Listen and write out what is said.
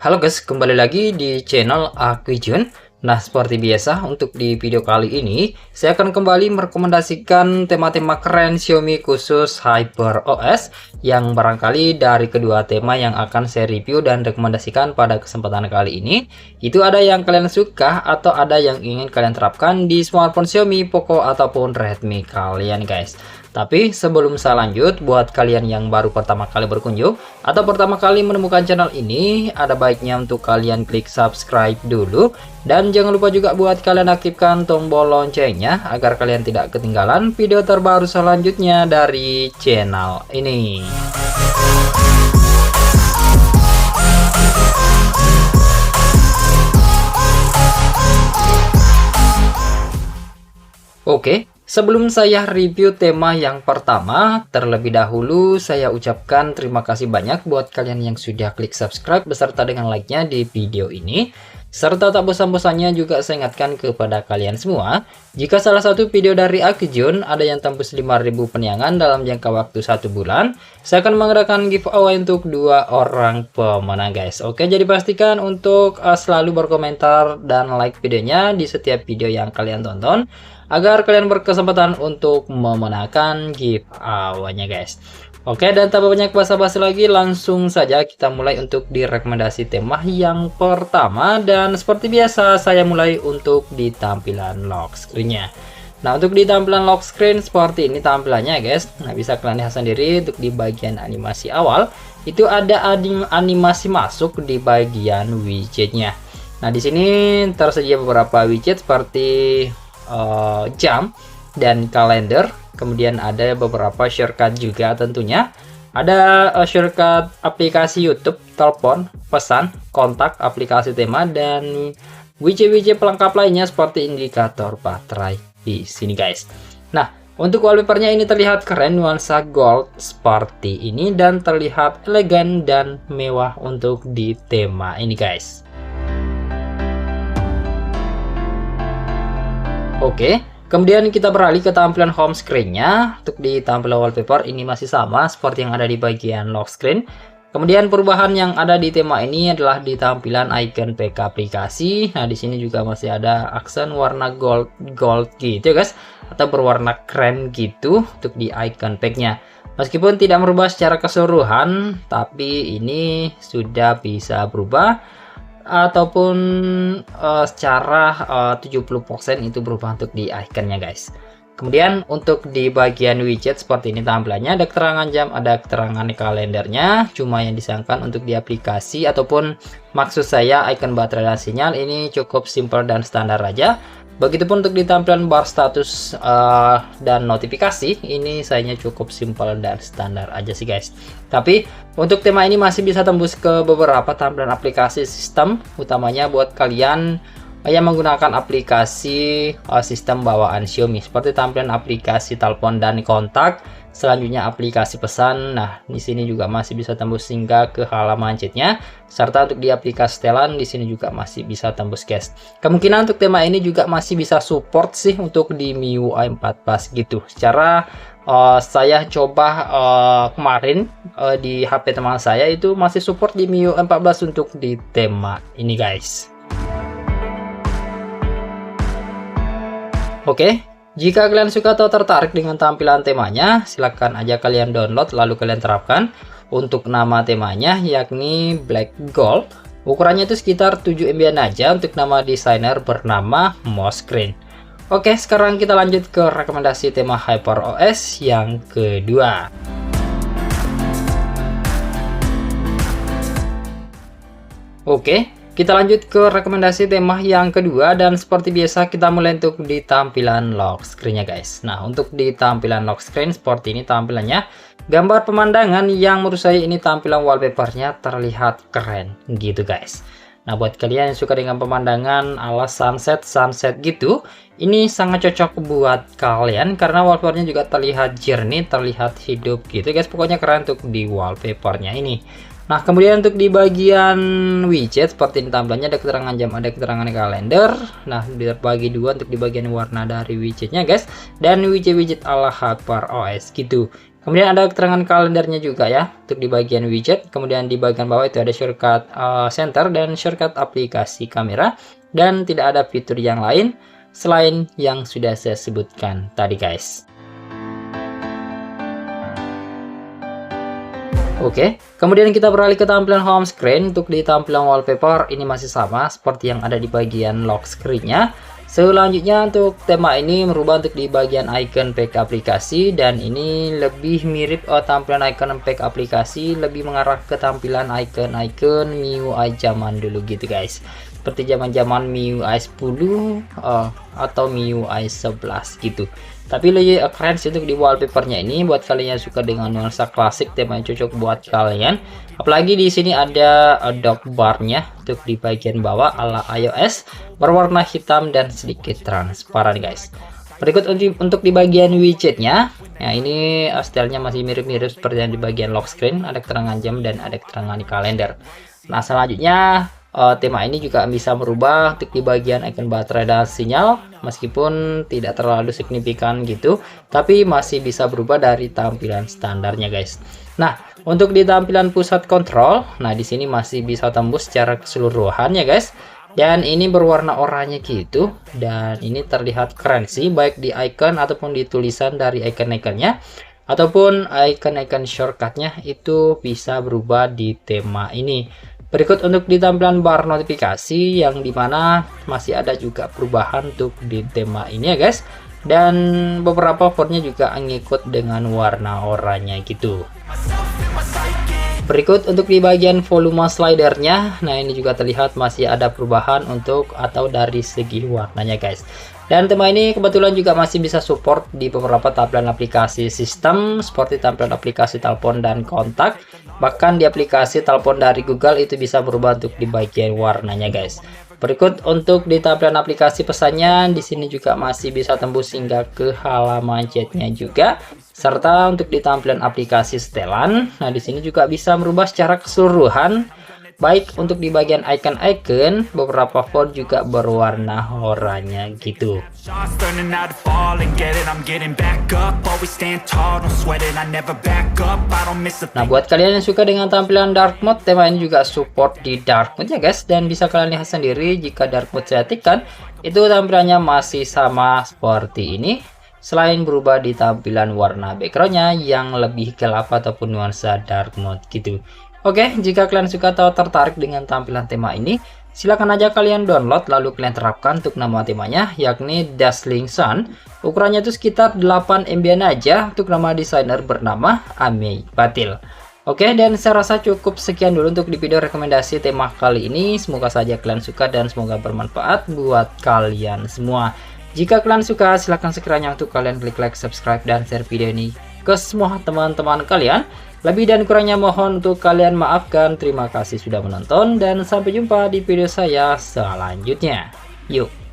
Halo guys, kembali lagi di channel aku Jun. Nah, seperti biasa untuk di video kali ini saya akan kembali merekomendasikan tema-tema keren Xiaomi khusus HyperOS yang barangkali dari kedua tema yang akan saya review dan rekomendasikan pada kesempatan kali ini itu ada yang kalian suka atau ada yang ingin kalian terapkan di smartphone Xiaomi, Poco ataupun Redmi kalian guys. Tapi sebelum saya lanjut, buat kalian yang baru pertama kali berkunjung atau pertama kali menemukan channel ini, ada baiknya untuk kalian klik subscribe dulu. Dan jangan lupa juga buat kalian aktifkan tombol loncengnya agar kalian tidak ketinggalan video terbaru selanjutnya dari channel ini. Oke. Sebelum saya review tema yang pertama, terlebih dahulu saya ucapkan terima kasih banyak buat kalian yang sudah klik subscribe beserta dengan like-nya di video ini. Serta tak bosan-bosannya juga saya ingatkan kepada kalian semua, jika salah satu video dari aku Jun ada yang tembus 5.000 penyangan dalam jangka waktu 1 bulan, saya akan mengadakan giveaway untuk 2 orang pemenang guys. Oke, jadi pastikan untuk selalu berkomentar dan like videonya di setiap video yang kalian tonton, agar kalian berkesempatan untuk memenangkan giveaway-nya guys. Oke, dan tanpa banyak basa-basi lagi, langsung saja kita mulai untuk direkomendasi tema yang pertama. Dan seperti biasa saya mulai untuk di tampilan lock screen-nya. Nah, untuk di tampilan lock screen seperti ini tampilannya guys. Nah, bisa kalian lihat sendiri untuk di bagian animasi awal itu ada animasi masuk di bagian widgetnya. Nah, di sini tersedia beberapa widget seperti jam dan kalender, kemudian ada beberapa shortcut juga tentunya. Ada shortcut aplikasi YouTube, telepon, pesan, kontak, aplikasi tema, dan widget-widget pelengkap lainnya seperti indikator baterai di sini guys. Nah, untuk wallpapernya ini terlihat keren, nuansa gold seperti ini dan terlihat elegan dan mewah untuk di tema ini guys. Oke, kemudian kita beralih ke tampilan home screen-nya. Untuk di tampilan wallpaper ini masih sama seperti yang ada di bagian lock screen. Kemudian perubahan yang ada di tema ini adalah di tampilan icon pack aplikasi. Nah, di sini juga masih ada aksen warna gold gitu guys, atau berwarna krem gitu untuk di icon pack-nya. Meskipun tidak merubah secara keseluruhan, tapi ini sudah bisa berubah ataupun secara 70% itu berubah untuk di iconnya guys. Kemudian untuk di bagian widget seperti ini tampilannya, ada keterangan jam, ada keterangan kalendernya. Cuma yang disayangkan untuk di aplikasi ataupun maksud saya icon baterai dan sinyal ini cukup simple dan standar aja. Begitupun untuk di tampilan bar status dan notifikasi, ini sayanya cukup simple dan standar aja sih guys. Tapi untuk tema ini masih bisa tembus ke beberapa tampilan aplikasi sistem, utamanya buat kalian yang menggunakan aplikasi sistem bawaan Xiaomi seperti tampilan aplikasi telepon dan kontak, selanjutnya aplikasi pesan. Nah, di sini juga masih bisa tembus hingga ke halaman chatnya, serta untuk di aplikasi setelan di sini juga masih bisa tembus guys. Kemungkinan untuk tema ini juga masih bisa support sih untuk di MIUI 14 gitu. Secara saya coba kemarin di HP teman saya itu masih support di MIUI 14 untuk di tema ini guys. Oke, jika kalian suka atau tertarik dengan tampilan temanya, silahkan aja kalian download lalu kalian terapkan. Untuk nama temanya yakni Black Gold, ukurannya itu sekitar 7 MB aja untuk nama desainer bernama Moscreen. Oke, sekarang kita lanjut ke rekomendasi tema HyperOS yang kedua. Oke, kita lanjut ke rekomendasi tema yang kedua, dan seperti biasa kita mulai untuk di tampilan lock screen-nya guys. Nah, untuk di tampilan lock screen seperti ini tampilannya, gambar pemandangan yang menurut saya ini tampilan wallpapernya terlihat keren gitu guys. Nah, buat kalian yang suka dengan pemandangan ala sunset gitu, ini sangat cocok buat kalian karena wallpapernya juga terlihat jernih, terlihat hidup gitu guys. Pokoknya keren untuk di wallpapernya ini. Nah, kemudian untuk di bagian widget seperti ini tampilannya, ada keterangan jam, ada keterangan kalender. Nah, dibagi dua untuk di bagian warna dari widgetnya guys, dan widget-widget ala HyperOS gitu. Kemudian ada keterangan kalendernya juga ya untuk di bagian widget. Kemudian di bagian bawah itu ada shortcut center dan shortcut aplikasi kamera, dan tidak ada fitur yang lain selain yang sudah saya sebutkan tadi guys. Oke, kemudian kita beralih ke tampilan home screen. Untuk di tampilan wallpaper ini masih sama seperti yang ada di bagian lock screen-nya. Selanjutnya untuk tema ini merubah untuk di bagian icon pack aplikasi, dan ini lebih mirip tampilan icon pack aplikasi, lebih mengarah ke tampilan icon-icon MIUI zaman dulu gitu guys. Seperti zaman-zaman MIUI 10 atau MIUI 11 gitu. Tapi lebih keren sih untuk di wallpapernya ini. Buat kalian yang suka dengan nuansa klasik, tema yang cocok buat kalian. Apalagi di sini ada dock barnya untuk di bagian bawah ala iOS, berwarna hitam dan sedikit transparan guys. Berikut untuk di bagian widgetnya, ya ini stylenya masih mirip-mirip seperti yang di bagian lock screen. Ada keterangan jam dan ada keterangan di kalender. Nah selanjutnya tema ini juga bisa merubah untuk di bagian icon baterai dan sinyal, meskipun tidak terlalu signifikan gitu, tapi masih bisa berubah dari tampilan standarnya guys. Nah untuk di tampilan pusat kontrol, nah di sini masih bisa tembus secara keseluruhan ya guys, dan ini berwarna oranye gitu, dan ini terlihat keren sih baik di icon ataupun di tulisan dari icon-iconnya, ataupun icon-icon shortcutnya itu bisa berubah di tema ini. Berikut untuk di tampilan bar notifikasi, yang dimana masih ada juga perubahan untuk di tema ini ya guys, dan beberapa fontnya juga ngikut dengan warna oranye gitu. Berikut untuk di bagian volume slidernya, nah ini juga terlihat masih ada perubahan untuk atau dari segi warnanya guys. Dan tema ini kebetulan juga masih bisa support di beberapa tampilan aplikasi sistem seperti tampilan aplikasi telepon dan kontak. Bahkan di aplikasi telepon dari Google itu bisa berubah untuk di bagian warnanya guys. Berikut untuk di tampilan aplikasi pesannya, di sini juga masih bisa tembus hingga ke halaman chatnya juga. Serta untuk di tampilan aplikasi setelan, nah di sini juga bisa merubah secara keseluruhan. Baik untuk di bagian icon-icon, beberapa font juga berwarna oranye gitu. Nah buat kalian yang suka dengan tampilan dark mode, tema ini juga support di dark mode ya guys, dan bisa kalian lihat sendiri jika dark mode saya tekan, itu tampilannya masih sama seperti ini. Selain berubah di tampilan warna backgroundnya yang lebih gelap ataupun nuansa dark mode gitu. Oke, jika kalian suka atau tertarik dengan tampilan tema ini, silakan aja kalian download lalu kalian terapkan untuk nama temanya, yakni Dazzling Sun. Ukurannya itu sekitar 8 MB aja untuk nama desainer bernama Amey Patil. Oke, dan saya rasa cukup sekian dulu untuk di video rekomendasi tema kali ini. Semoga saja kalian suka dan semoga bermanfaat buat kalian semua. Jika kalian suka, silahkan sekiranya untuk kalian klik like, subscribe, dan share video ini ke semua teman-teman kalian. Lebih dan kurangnya mohon untuk kalian maafkan. Terima kasih sudah menonton dan sampai jumpa di video saya selanjutnya. Yuk!